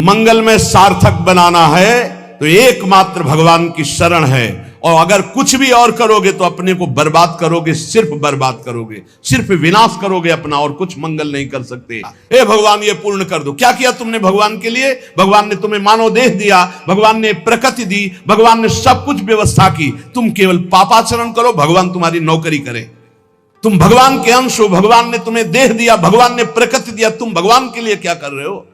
मंगल में सार्थक बनाना है तो एकमात्र भगवान की शरण है। और अगर कुछ भी और करोगे तो अपने को बर्बाद करोगे, सिर्फ बर्बाद करोगे, सिर्फ विनाश करोगे अपना, और कुछ मंगल नहीं कर सकते। ए भगवान ये पूर्ण कर दो। क्या किया तुमने भगवान के लिए? भगवान ने तुम्हें मानव देह दिया, भगवान ने प्रकृति दी, भगवान ने सब कुछ व्यवस्था की। तुम केवल पापाचरण करो, भगवान तुम्हारी नौकरी करे। तुम भगवान के अंश हो, भगवान ने तुम्हें देह दिया, भगवान ने प्रकृति दिया, तुम भगवान के लिए क्या कर रहे हो?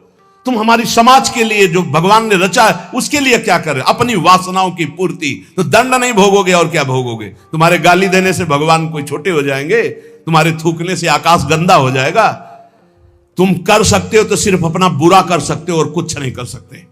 तुम हमारी समाज के लिए जो भगवान ने रचा है उसके लिए क्या कर रहे हो? अपनी वासनाओं की पूर्ति। तो दंड नहीं भोगोगे और क्या भोगोगे? तुम्हारे गाली देने से भगवान कोई छोटे हो जाएंगे? तुम्हारे थूकने से आकाश गंदा हो जाएगा? तुम कर सकते हो तो सिर्फ अपना बुरा कर सकते हो और कुछ नहीं कर सकते।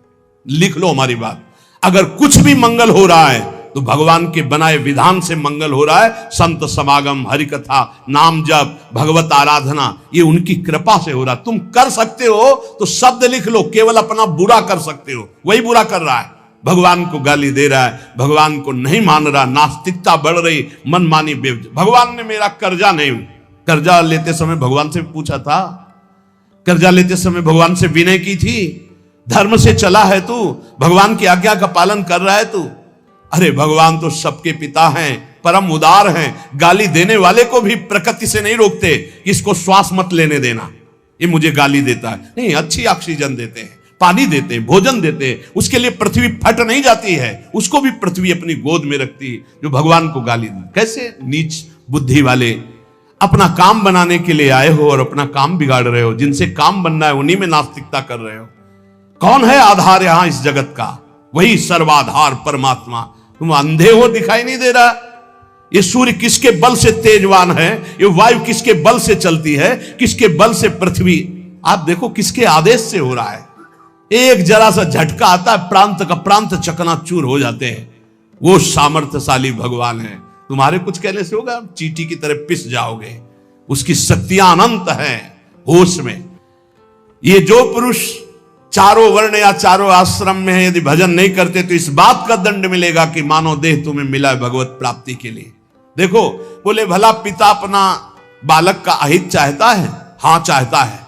लिख लो हमारी बात। अगर कुछ भी मंगल हो रहा है तो भगवान के बनाए विधान से मंगल हो रहा है। संत समागम, हरि कथा, नाम जप, भगवत आराधना, ये उनकी कृपा से हो रहा है। तुम कर सकते हो तो शब्द लिख लो, केवल अपना बुरा कर सकते हो, वही बुरा कर रहा है। भगवान को गाली दे रहा है, भगवान को नहीं मान रहा, नास्तिकता बढ़ रही, मनमानी भगवान ने मेरा कर्जा नहीं। कर्जा लेते समय भगवान से पूछा था? कर्जा लेते समय भगवान से विनय की थी? धर्म से चला है तू? भगवान की आज्ञा का पालन कर रहा है तू? अरे भगवान तो सबके पिता हैं, परम उदार हैं। गाली देने वाले को भी प्रकृति से नहीं रोकते कि इसको श्वास मत लेने देना, ये मुझे गाली देता है। नहीं, अच्छी ऑक्सीजन देते हैं, पानी देते हैं, भोजन देते हैं, उसके लिए पृथ्वी फट नहीं जाती है, उसको भी पृथ्वी अपनी गोद में रखती है। जो भगवान को गाली दी, कैसे नीच बुद्धि वाले अपना काम बनाने के लिए आए हो और अपना काम बिगाड़ रहे हो। जिनसे काम बनना है उन्हीं में नास्तिकता कर रहे हो। कौन है आधार यहां इस जगत का? वही सर्वाधार परमात्मा। तुम अंधे हो, दिखाई नहीं दे रहा? ये सूर्य किसके बल से तेजवान है? ये वायु किसके बल से चलती है? किसके बल से पृथ्वी? आप देखो किसके आदेश से हो रहा है। एक जरा सा झटका आता है, प्रांत का प्रांत चकनाचूर हो जाते हैं। वो सामर्थ्यशाली भगवान है। तुम्हारे कुछ कहने से होगा? चींटी की तरह पिस जाओगे। उसकी शक्तियां अनंत हैं होश में। ये जो पुरुष चारों वर्ण या चारों आश्रम में है, यदि भजन नहीं करते तो इस बात का दंड मिलेगा कि मानव देह तुम्हें मिला है भगवत प्राप्ति के लिए। देखो, बोले भला पिता अपना बालक का अहित चाहता है? हां, चाहता है।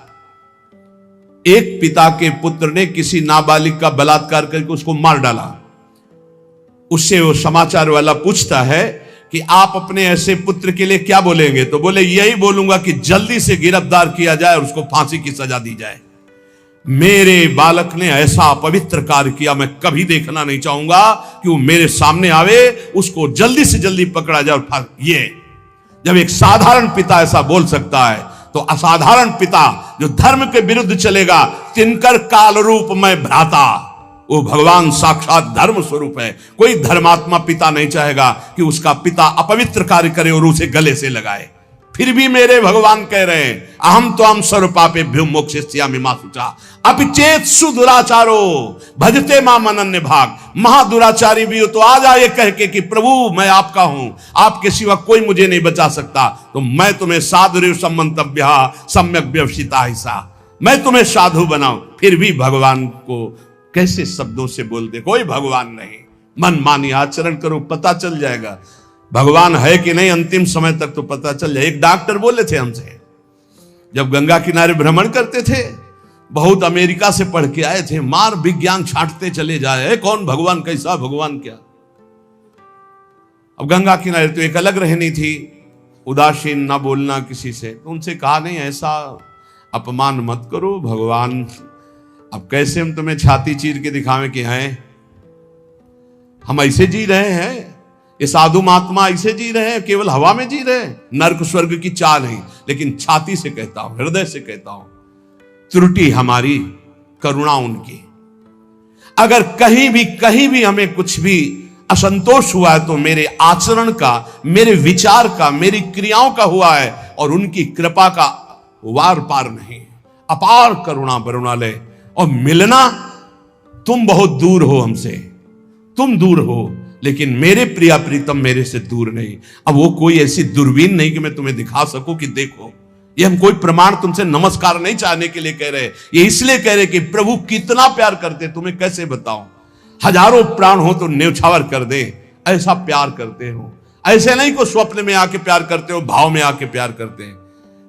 एक पिता के पुत्र ने किसी नाबालिग का बलात्कार करके उसको मार डाला। उससे वो समाचार वाला पूछता है कि आप अपने ऐसे पुत्र के लिए क्या बोलेंगे? तो बोले यही बोलूंगा कि जल्दी से गिरफ्तार किया जाए और उसको फांसी की सजा दी जाए। मेरे बालक ने ऐसा अपवित्र कार्य किया, मैं कभी देखना नहीं चाहूंगा कि वो मेरे सामने आवे, उसको जल्दी से जल्दी पकड़ा जाए। और ये जब एक साधारण पिता ऐसा बोल सकता है तो असाधारण पिता जो धर्म के विरुद्ध चलेगा, तिनकर काल रूप में भ्राता, वो भगवान साक्षात धर्म स्वरूप है। कोई धर्मात्मा पिता नहीं चाहेगा कि उसका पिता अपवित्र कार्य करे और उसे गले से लगाए। फिर भी मेरे भगवान कह रहे हैं, अहम तो हम सर्व पापेभ्यो मोक्षयिष्यामि मा शुचा अपिचेत सुदुराचारो भजते माम अनन्य भाग। महादुराचारी भी हो तो आ जाए कह के कि प्रभु मैं आपका हूं, आपके सिवा कोई मुझे नहीं बचा सकता, तो मैं तुम्हें साधु सम्मंतव्य सम्यक व्यवसिता हिस्सा, मैं तुम्हें साधु बनाऊं। फिर भी भगवान को कैसे शब्दों से बोलते? कोई भगवान नहीं। मन मानी आचरण करो, पता चल जाएगा भगवान है कि नहीं। अंतिम समय तक तो पता चल जाए। एक डॉक्टर बोले थे हमसे, जब गंगा किनारे भ्रमण करते थे, बहुत अमेरिका से पढ़ के आए थे, मार विज्ञान छांटते चले जाए, कौन भगवान, कैसा भगवान, क्या। अब गंगा किनारे तो एक अलग रहनी थी, उदासीन, ना बोलना किसी से। तो उनसे कहा नहीं, ऐसा अपमान मत करो, भगवान अब कैसे हम तुम्हें छाती चीर के दिखावें कि हैं हम ऐसे जी रहे हैं, ये साधु महात्मा ऐसे जी रहे हैं, केवल हवा में जी रहे हैं, नर्क स्वर्ग की चाह नहीं। लेकिन छाती से कहता हूं, हृदय से कहता हूं, त्रुटि हमारी, करुणा उनकी। अगर कहीं भी हमें कुछ भी असंतोष हुआ है तो मेरे आचरण का, मेरे विचार का, मेरी क्रियाओं का हुआ है, और उनकी कृपा का वार पार नहीं। अपार करुणा बरुणालय। और मिलना, तुम बहुत दूर हो हमसे, तुम दूर हो, लेकिन मेरे प्रिया प्रीतम मेरे से दूर नहीं। अब वो कोई ऐसी दूरबीन नहीं कि मैं तुम्हें दिखा सकूं कि देखो। ये हम कोई प्रमाण तुमसे नमस्कार नहीं चाहने के लिए कह रहे, ये इसलिए कह रहे कि प्रभु कितना प्यार करते, तुम्हें कैसे बताऊं। हजारों प्राण हो तो न्यौछावर कर दे, ऐसा प्यार करते हो। ऐसे नहीं को स्वप्न में आके प्यार करते हो, भाव में आके प्यार करते हैं।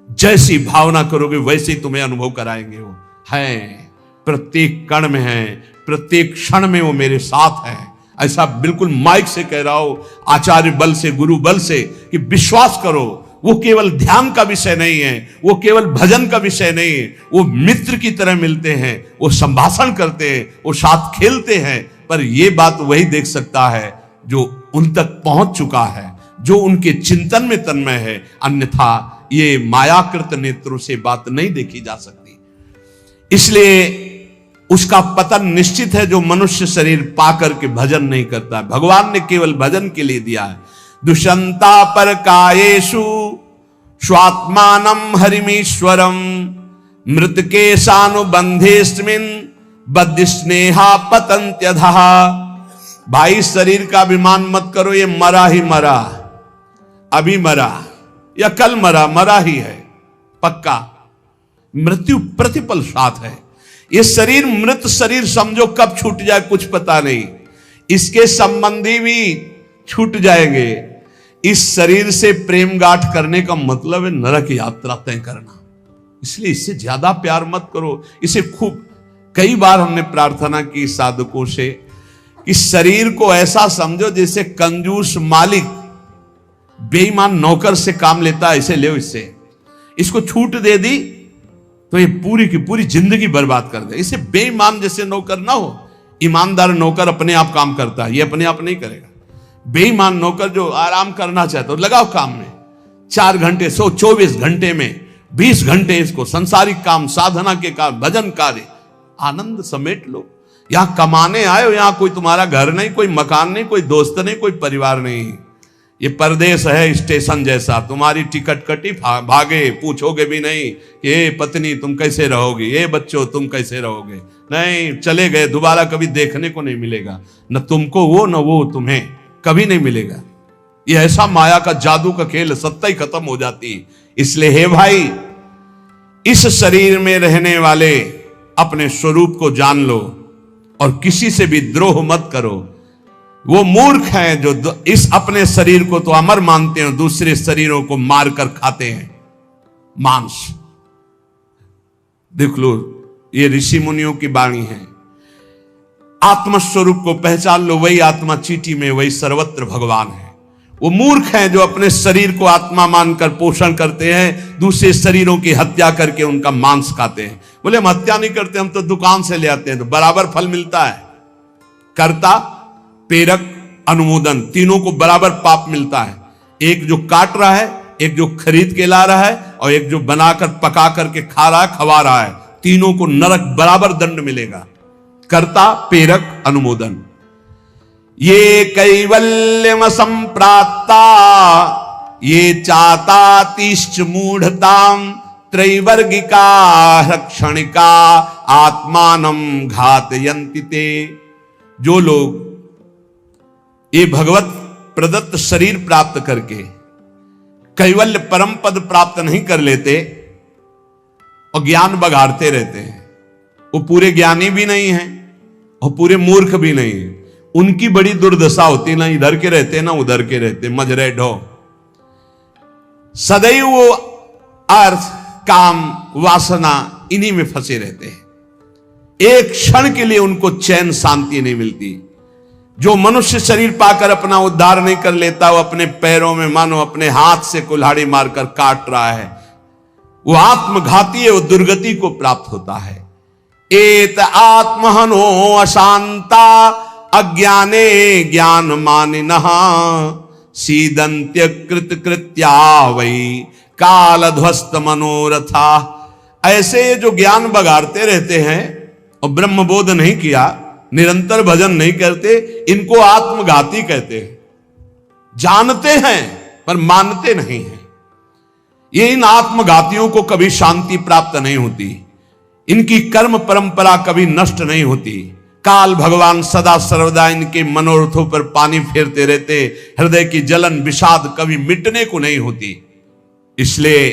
जैसी भावना करोगे वैसे ही तुम्हें अनुभव कराएंगे। वो है प्रत्येक कण में है, प्रत्येक क्षण में वो मेरे साथ है। ऐसा बिल्कुल माइक से कह रहा हो, आचार्य बल से, गुरु बल से, कि विश्वास करो वो केवल ध्यान का विषय नहीं है, वो केवल भजन का विषय नहीं है, वो मित्र की तरह मिलते हैं, वो संभाषण करते हैं, वो साथ खेलते हैं। पर ये बात वही देख सकता है जो उन तक पहुंच चुका है, जो उनके चिंतन में तन्मय है। अन्यथा ये मायाकृत नेत्रों से बात नहीं देखी जा सकती। इसलिए उसका पतन निश्चित है जो मनुष्य शरीर पाकर के भजन नहीं करता है। भगवान ने केवल भजन के लिए दिया है। दुष्यंता पर कायेषु स्वात्मानम हरिमीश्वरम मृतके सानुबंधेस्मिन् बद्ध स्नेहा पतंत्यधः। भाई शरीर का अभिमान मत करो, ये मरा ही मरा, अभी मरा या कल मरा, मरा ही है पक्का। मृत्यु प्रतिपल साथ है। ये शरीर मृत शरीर समझो, कब छूट जाए कुछ पता नहीं। इसके संबंधी भी छूट जाएंगे। इस शरीर से प्रेम गांठ करने का मतलब है नरक यात्रा तय करना। इसलिए इससे ज्यादा प्यार मत करो। इसे खूब कई बार हमने प्रार्थना की साधकों से कि शरीर को ऐसा समझो जैसे कंजूस मालिक बेईमान नौकर से काम लेता है, ऐसे ले इससे। इसको छूट दे दी तो ये पूरी की पूरी जिंदगी बर्बाद कर दे। इसे बेईमान जैसे नौकर ना हो। ईमानदार नौकर अपने आप काम करता है, ये अपने आप नहीं करेगा। बेईमान नौकर जो आराम करना चाहता है, लगाओ काम में 4 घंटे, 124 घंटे में 20 घंटे इसको संसारिक काम, साधना के काम, भजन कार्य, आनंद समेट लो। यहां कमाने आए हो, यहां कोई तुम्हारा घर नहीं, कोई मकान नहीं, कोई दोस्त नहीं, कोई परिवार नहीं। ये परदेश है स्टेशन जैसा। तुम्हारी टिकट कटी, भागे, पूछोगे भी नहीं कि ये पत्नी तुम कैसे रहोगी, ये बच्चों तुम कैसे रहोगे। नहीं, चले गए, दोबारा कभी देखने को नहीं मिलेगा। न तुमको वो, न वो तुम्हें, कभी नहीं मिलेगा। ये ऐसा माया का जादू का खेल, सत्ता ही खत्म हो जाती है। इसलिए हे भाई, इस शरीर में रहने वाले अपने स्वरूप को जान लो और किसी से भी द्रोह मत करो। वो मूर्ख हैं जो इस अपने शरीर को तो अमर मानते हैं, दूसरे शरीरों को मारकर खाते हैं मांस। देख लो, ये ऋषि मुनियों की वाणी है। आत्मस्वरूप को पहचान लो, वही आत्मा चीटी में, वही सर्वत्र भगवान है। वो मूर्ख हैं जो अपने शरीर को आत्मा मानकर पोषण करते हैं, दूसरे शरीरों की हत्या करके उनका मांस खाते हैं। बोले हम हत्या नहीं करते, हम तो दुकान से ले आते हैं, तो बराबर फल मिलता है। कर्ता, प्रेरक, अनुमोदन, तीनों को बराबर पाप मिलता है। एक जो काट रहा है, एक जो खरीद के ला रहा है, और एक जो बनाकर पका करके खा रहा है, खवा रहा है। तीनों को नरक बराबर दंड मिलेगा। कर्ता, प्रेरक, अनुमोदन। ये कैवल्यम संप्राप्ता ये चातातिश्च मूढ़ताम त्रैवर्गिका क्षणिका आत्मानम घातयन्ति ते। जो लोग ये भगवत प्रदत्त शरीर प्राप्त करके कैवल्य परम पद प्राप्त नहीं कर लेते और ज्ञान बघाड़ते रहते हैं, वो पूरे ज्ञानी भी नहीं है और पूरे मूर्ख भी नहीं है। उनकी बड़ी दुर्दशा होती, ना इधर के रहते ना उधर के रहते, मजरे ढो। सदैव वो अर्थ, काम, वासना इन्हीं में फंसे रहते हैं। एक क्षण के लिए उनको चैन, शांति नहीं मिलती। जो मनुष्य शरीर पाकर अपना उद्धार नहीं कर लेता, वो अपने पैरों में मानो अपने हाथ से कुल्हाड़ी मारकर काट रहा है, वो आत्मघाती है, वो दुर्गति को प्राप्त होता है। एत आत्महनो अशांता अज्ञाने ज्ञान मानिनः सीदंत्य कृत कृत्या वही कालध्वस्त मनोरथा। ऐसे जो ज्ञान बगाड़ते रहते हैं और ब्रह्म बोध नहीं किया, निरंतर भजन नहीं करते, इनको आत्मघाती कहते हैं। जानते हैं पर मानते नहीं हैं। ये इन आत्मघातियों को कभी शांति प्राप्त नहीं होती, इनकी कर्म परंपरा कभी नष्ट नहीं होती। काल भगवान सदा सर्वदा इनके मनोरथों पर पानी फेरते रहते, हृदय की जलन विषाद कभी मिटने को नहीं होती। इसलिए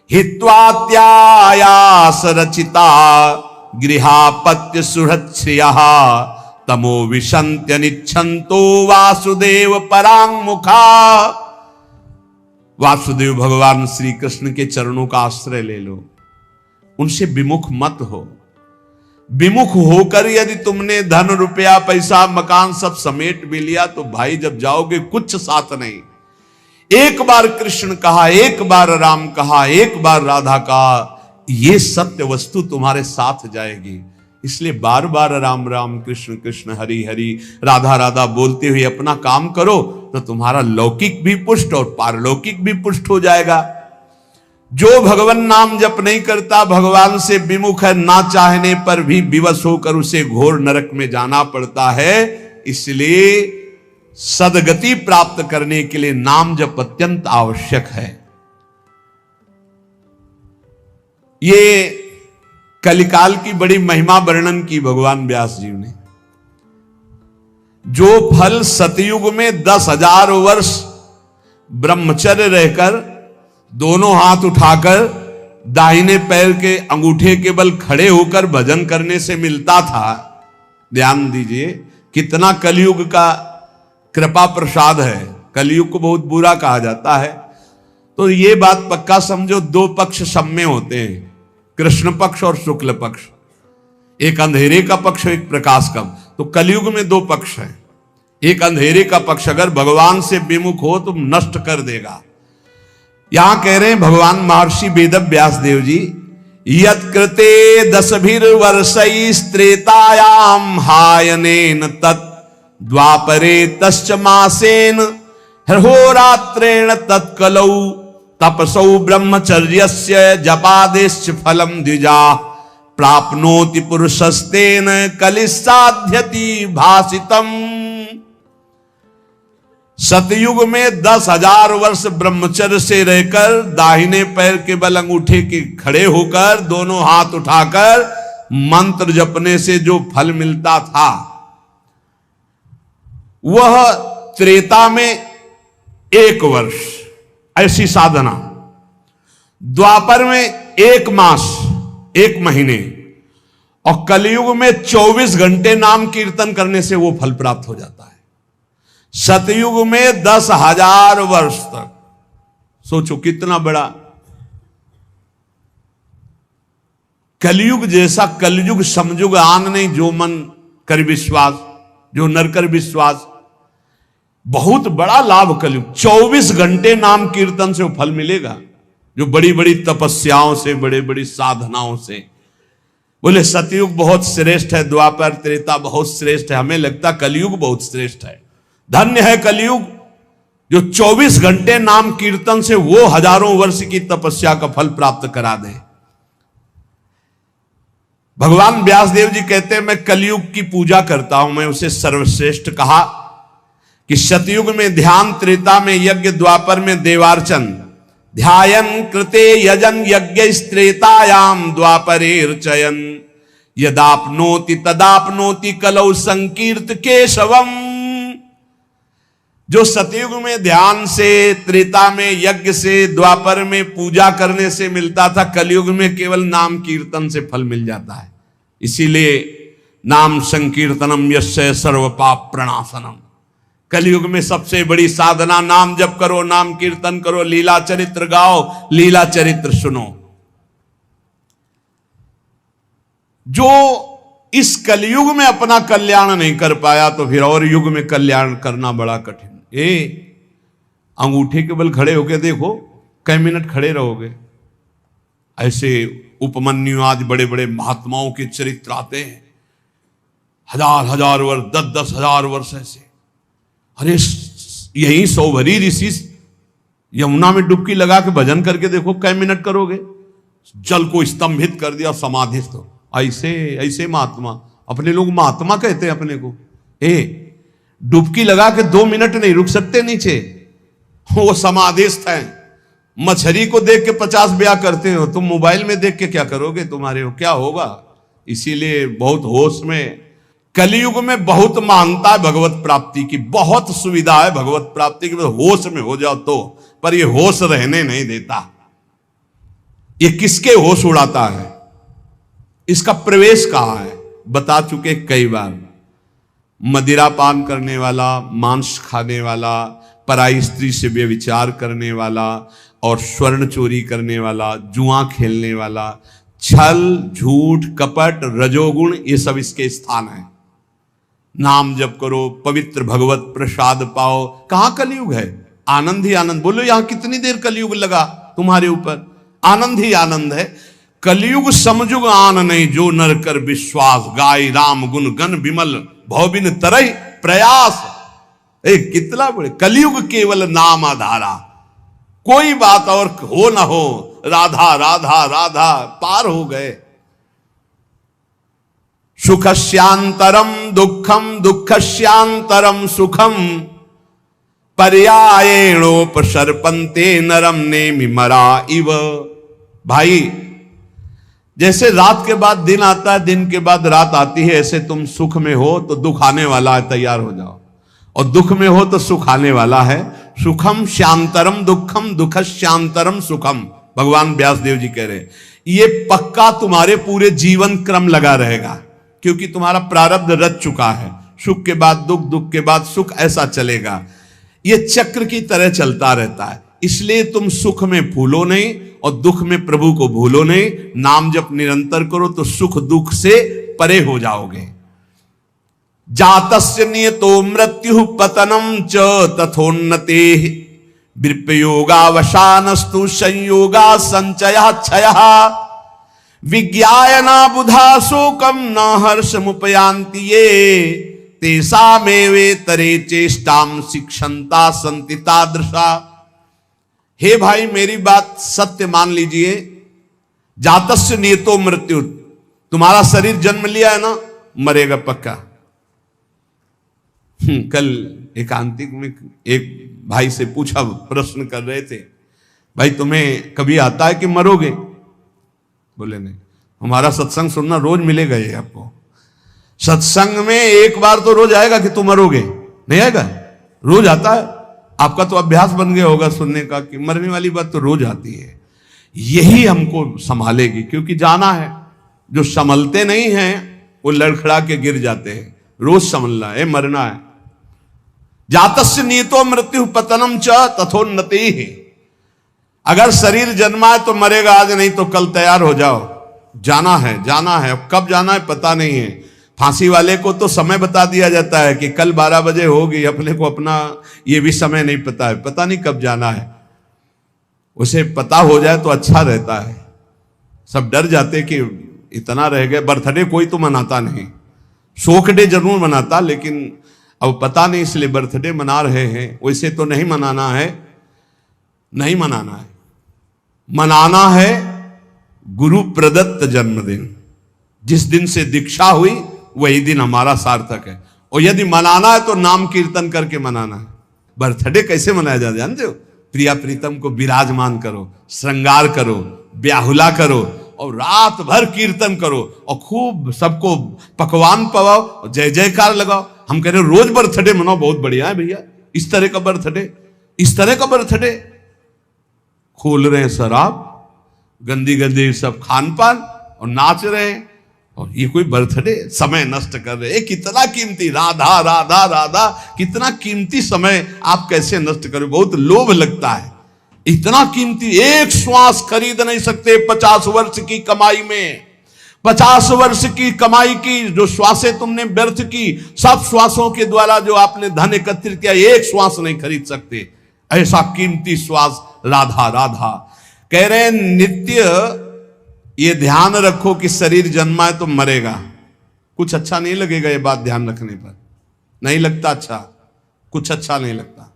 हित्वात्यायास रचिता गृहापत्य सुहृच्छ्रियः तमो विशन्त्य निच्छन्तो वासुदेव परांगमुखा। वासुदेव भगवान श्री कृष्ण के चरणों का आश्रय ले लो, उनसे विमुख मत हो। विमुख होकर यदि तुमने धन रुपया पैसा मकान सब समेट भी लिया तो भाई जब जाओगे कुछ साथ नहीं। एक बार कृष्ण कहा, एक बार राम कहा, एक बार राधा कहा, ये सत्य वस्तु तुम्हारे साथ जाएगी। इसलिए बार बार राम राम कृष्ण कृष्ण हरि हरि राधा राधा बोलते हुए अपना काम करो तो तुम्हारा लौकिक भी पुष्ट और पारलौकिक भी पुष्ट हो जाएगा। जो भगवान नाम जप नहीं करता, भगवान से विमुख है, ना चाहने पर भी विवश होकर उसे घोर नरक में जाना पड़ता है। इसलिए सदगति प्राप्त करने के लिए नाम जप अत्यंत आवश्यक है। ये कलिकाल की बड़ी महिमा वर्णन की भगवान व्यास जी ने। जो फल सतयुग में 10,000 वर्ष ब्रह्मचर्य रहकर दोनों हाथ उठाकर दाहिने पैर के अंगूठे के बल खड़े होकर भजन करने से मिलता था, ध्यान दीजिए कितना कलयुग का कृपा प्रसाद है। कलयुग को बहुत बुरा कहा जाता है, तो ये बात पक्का समझो, दो पक्ष सब में होते हैं, कृष्ण पक्ष और शुक्ल पक्ष, एक अंधेरे का पक्ष एक प्रकाश का। तो कलयुग में दो पक्ष हैं। एक अंधेरे का पक्ष अगर भगवान से विमुख हो तो नष्ट कर देगा। यहां कह रहे हैं भगवान महर्षि वेद व्यास देव जी, यत्कृते 10 वर्षैस्त्रेतायाम हायनेन तत् द्वापरे तश्च मासेन होरात्रेण तत्कलौ तपसौ ब्रह्मचर्यस्य जपादेश्च फलम द्विजा प्राप्नोति पुरुषस्तेन कलिसाध्यति भासितम। सतयुग में 10,000 वर्ष ब्रह्मचर्य से रहकर दाहिने पैर के बल अंगूठे के खड़े होकर दोनों हाथ उठाकर मंत्र जपने से जो फल मिलता था वह त्रेता में 1 वर्ष ऐसी साधना, द्वापर में 1 मास 1 महीने, और कलयुग में 24 घंटे नाम कीर्तन करने से वो फल प्राप्त हो जाता है। सतयुग में 10,000 वर्ष तक, सोचो कितना बड़ा। कलयुग जैसा कलयुग समयुग आन नहीं, जो मन कर विश्वास, जो नर कर विश्वास, बहुत बड़ा लाभ कलयुग। 24 घंटे नाम कीर्तन से वो फल मिलेगा, जो बड़ी बड़ी तपस्याओं से, बड़ी बड़ी साधनाओं से। बोले सतयुग बहुत श्रेष्ठ है, द्वापर त्रेता बहुत श्रेष्ठ है, हमें लगता कलयुग बहुत श्रेष्ठ है। धन्य है कलयुग जो 24 घंटे नाम कीर्तन से वो हजारों वर्ष की तपस्या का फल प्राप्त करा दे। भगवान व्यासदेव जी कहते हैं मैं कलयुग की पूजा करता हूं, मैं उसे सर्वश्रेष्ठ कहा कि सतयुग में ध्यान, त्रेता में यज्ञ, द्वापर में देवार्चन, ध्यायन कृते यजन यज्ञ त्रेतायाम द्वापरेर्चयन यदाप्नोति तदाप्नोति कलौ संकीर्त केशवम। जो सतयुग में ध्यान से, त्रेता में यज्ञ से, द्वापर में पूजा करने से मिलता था, कलयुग में केवल नाम कीर्तन से फल मिल जाता है। इसीलिए नाम संकीर्तनम यस्य सर्व पाप प्रणाशनम। कलयुग में सबसे बड़ी साधना नाम जप करो, नाम कीर्तन करो, लीला चरित्र गाओ, लीला चरित्र सुनो। जो इस कलयुग में अपना कल्याण नहीं कर पाया तो फिर और युग में कल्याण करना बड़ा कठिन। अंगूठे के बल खड़े होके देखो, कई मिनट खड़े रहोगे। ऐसे उपमन्यु आज बड़े बड़े महात्माओं के चरित्र आते हैं, 1000 वर्ष, 10 हजार वर्ष ऐसे। अरे यही सौभरी ऋषि यमुना में डुबकी लगा के भजन करके देखो, कई मिनट करोगे। जल को स्तंभित कर दिया, समाधिस्थ। ऐसे ऐसे महात्मा, अपने लोग महात्मा कहते हैं अपने को। डुबकी लगा के 2 मिनट नहीं रुक सकते नीचे, वो समाधिस्थ हैं। मछली को देख के 50 ब्याह करते हो, तुम मोबाइल में देख के क्या करोगे, तुम्हारे हो क्या होगा। इसीलिए बहुत होश में, कलयुग में बहुत महानता है भगवत प्राप्ति की, बहुत सुविधा है भगवत प्राप्ति की, होश में हो जाओ तो। पर ये होश रहने नहीं देता। ये किसके होश उड़ाता है, इसका प्रवेश कहां है, बता चुके कई बार। मदिरा पान करने वाला, मांस खाने वाला, पराई स्त्री से व्यभिचार करने वाला, और स्वर्ण चोरी करने वाला, जुआ खेलने वाला, छल, झूठ, कपट, रजोगुण, ये सब इसके स्थान है। नाम जप करो, पवित्र भगवत प्रसाद पाओ। कहां कलयुग है? आनंद ही आनंद। बोलो यहां कितनी देर कलयुग लगा तुम्हारे ऊपर? आनंद ही आनंद है। कलयुग समझुग आन नहीं, जो नर कर विश्वास, गाय राम गुण गण विमल, भवबिन तरह प्रयास। कितना बड़े कलयुग, केवल नाम आधारा, कोई बात और हो ना हो, राधा राधा राधा, पार हो गए। सुखस्यांतरम दुखम, दुखस्यांतरम सुखम, पर्यायेणोपसर्पन्ते नरम नेमि मरा इव। भाई, जैसे रात के बाद दिन आता है, दिन के बाद रात आती है, ऐसे तुम सुख में हो तो दुख आने वाला है, तैयार हो जाओ। और दुख में हो तो सुख आने वाला है। सुखम श्यांतरम दुखम, दुख श्यांतरम सुखम, भगवान व्यासदेव जी कह रहे हैं। ये पक्का तुम्हारे पूरे जीवन क्रम लगा रहेगा, क्योंकि तुम्हारा प्रारब्ध रच चुका है। सुख के बाद दुख, दुख के बाद सुख, ऐसा चलेगा। ये चक्र की तरह चलता रहता है। इसलिए तुम सुख में फूलो नहीं और दुख में प्रभु को भूलो नहीं। नाम जप निरंतर करो तो सुख दुख से परे हो जाओगे। जातस्य नियतो मृत्यु पतनम च तथोन्नते, विप्रयोगावसानस्तु संयोगा संचयः क्षयः, विज्ञायना बुधा शोकम न हर्षमुपयान्ति ये, तेषामेवेतरे चेष्टाम शिक्षन्ता सन्ति तादृशा। हे भाई, मेरी बात सत्य मान लीजिए। जातस्य नियतो मृत्यु, तुम्हारा शरीर जन्म लिया है ना, मरेगा पक्का। कल एकांतिक में एक भाई से पूछा, प्रश्न कर रहे थे, भाई तुम्हें कभी आता है कि मरोगे? बोले नहीं। हमारा सत्संग सुनना रोज मिलेगा ये आपको। सत्संग में एक बार तो रोज आएगा कि तुम मरोगे, नहीं आएगा? रोज आता है। आपका तो अभ्यास बन गया होगा सुनने का कि मरने वाली बात तो रोज आती है। यही हमको संभालेगी, क्योंकि जाना है। जो संभलते नहीं हैं वो लड़खड़ा के गिर जाते हैं। रोज संभलना है, मरना है। जातस्य नियतो मृत्यु पतनम च तथोन्नति। अगर शरीर जन्मा है तो मरेगा आज, नहीं तो कल तैयार हो जाओ। जाना है, जाना है। कब जाना है पता नहीं है। फांसी वाले को तो समय बता दिया जाता है कि कल 12 बजे होगी, अपने को अपना ये भी समय नहीं पता है, पता नहीं कब जाना है। उसे पता हो जाए तो अच्छा रहता है। सब डर जाते कि इतना रह गए। बर्थडे कोई तो मनाता नहीं, शोक डे जरूर मनाता, लेकिन अब पता नहीं इसलिए बर्थडे मना रहे हैं। वैसे तो नहीं मनाना है, नहीं मनाना है। मनाना है गुरु प्रदत्त जन्मदिन। जिस दिन से दीक्षा हुई वही दिन हमारा सार्थक है। और यदि मनाना है तो नाम कीर्तन करके मनाना है। बर्थडे कैसे मनाया जाता है जानते हो? प्रिया प्रीतम को विराजमान करो, श्रृंगार करो, ब्याहुला करो और रात भर कीर्तन करो और खूब सबको पकवान पवाओ और जय जयकार लगाओ। हम कह रहे रोज बर्थडे मनाओ, बहुत बढ़िया है भैया। इस तरह का बर्थडे, इस तरह का बर्थडे। खोल रहे हैं शराब, गंदी गंदी सब खान पान और नाच रहे हैं, और ये कोई बर्थडे? समय नष्ट कर रहे हैं। कितना कीमती, राधा राधा राधा, कितना कीमती समय आप कैसे नष्ट करो? बहुत लोभ लगता है। इतना कीमती, एक श्वास खरीद नहीं सकते 50 वर्ष की कमाई में। 50 वर्ष की कमाई की जो श्वासें तुमने व्यर्थ की, सब श्वासों के द्वारा जो आपने धन एकत्रित किया, एक श्वास नहीं खरीद सकते। ऐसा कीमती श्वास राधा राधा। कह रहे हैं नित्य ये ध्यान रखो कि शरीर जन्मा है तो मरेगा। कुछ अच्छा नहीं लगेगा ये बात ध्यान रखने पर, नहीं लगता अच्छा, कुछ अच्छा नहीं लगता।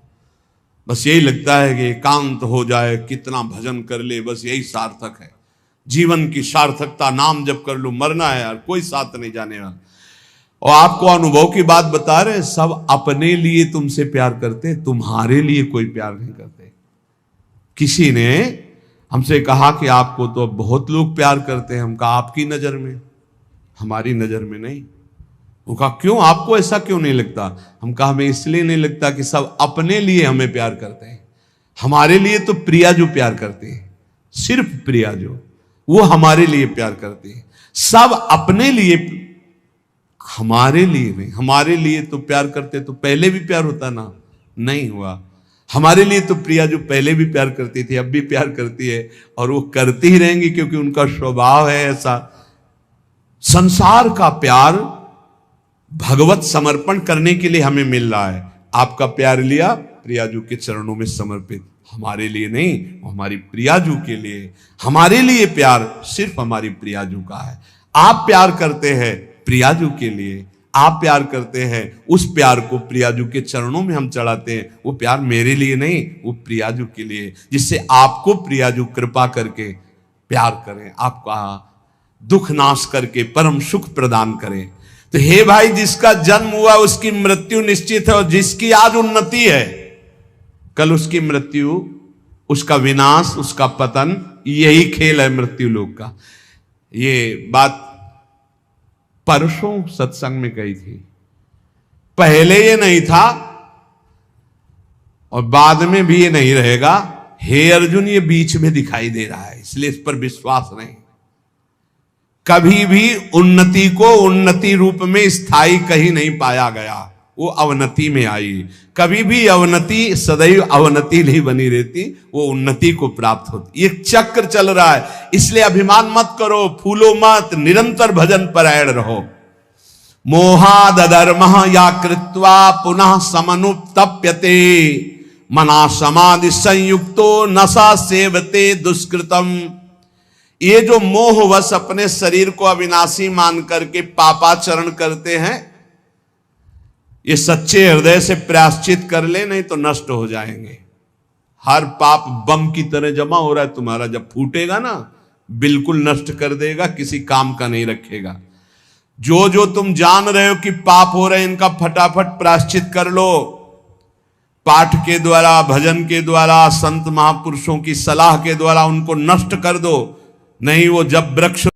बस यही लगता है कि एकांत हो जाए, कितना भजन कर ले, बस यही सार्थक है। जीवन की सार्थकता नाम जप कर लो। मरना है यार, कोई साथ नहीं जाने वाला। और आपको अनुभव की बात बता रहे, सब अपने लिए तुमसे प्यार करते, तुम्हारे लिए कोई प्यार नहीं करते। किसी ने हमसे कहा कि आपको तो बहुत लोग प्यार करते हैं। हम कहा आपकी नजर में, हमारी नजर में नहीं। वो कहा क्यों, आपको ऐसा क्यों नहीं लगता? हम कहा हमें इसलिए नहीं लगता कि सब अपने लिए हमें प्यार करते हैं। हमारे लिए तो प्रिया जो प्यार करती है, सिर्फ प्रिया जो, वो हमारे लिए प्यार करती है। सब अपने लिए, हमारे लिए नहीं। हमारे लिए तो प्यार करते तो पहले भी प्यार होता ना, नहीं हुआ। हमारे लिए तो प्रियाजू पहले भी प्यार करती थी, अब भी प्यार करती है, और वो करती ही रहेंगी क्योंकि उनका स्वभाव है ऐसा। संसार का प्यार भगवत समर्पण करने के लिए हमें मिल रहा है। आपका प्यार लिया प्रियाजू के चरणों में समर्पित, हमारे लिए नहीं, हमारी प्रियाजू के लिए। हमारे लिए प्यार सिर्फ हमारी प्रियाजू का है। आप प्यार करते हैं प्रियाजू के लिए, आप प्यार करते हैं, उस प्यार को प्रियाजू के चरणों में हम चढ़ाते हैं। वो प्यार मेरे लिए नहीं, वो प्रियाजू के लिए, जिससे आपको प्रियाजू कृपा करके प्यार करें, आपका दुख नाश करके परम सुख प्रदान करें। तो हे भाई, जिसका जन्म हुआ उसकी मृत्यु निश्चित है, और जिसकी आज उन्नति है कल उसकी मृत्यु, उसका विनाश, उसका पतन, यही खेल है मृत्यु लोक का। ये बात परसों सत्संग में कही थी। पहले ये नहीं था और बाद में भी ये नहीं रहेगा। हे अर्जुन, ये बीच में दिखाई दे रहा है, इसलिए इस पर विश्वास नहीं। कभी भी उन्नति को उन्नति रूप में स्थायी कहीं नहीं पाया गया, वो अवनति में आई। कभी भी अवनति सदैव अवनति नहीं बनी रहती, वो उन्नति को प्राप्त होती। ये चक्र चल रहा है, इसलिए अभिमान मत करो, फूलो मत, निरंतर भजन परायण रहो। मोहाद अधर्मः या कृत्वा पुनः समनुतप्यते, मना समाधि संयुक्तो नशा सेवते दुष्कृतम। ये जो मोहवश अपने शरीर को अविनाशी मान करके पापाचरण करते हैं, ये सच्चे हृदय से प्रायश्चित कर ले, नहीं तो नष्ट हो जाएंगे। हर पाप बम की तरह जमा हो रहा है तुम्हारा, जब फूटेगा ना बिल्कुल नष्ट कर देगा, किसी काम का नहीं रखेगा। जो जो तुम जान रहे हो कि पाप हो रहे हैं, इनका फटाफट प्रायश्चित कर लो, पाठ के द्वारा, भजन के द्वारा, संत महापुरुषों की सलाह के द्वारा उनको नष्ट कर दो। नहीं, वो जब वृक्ष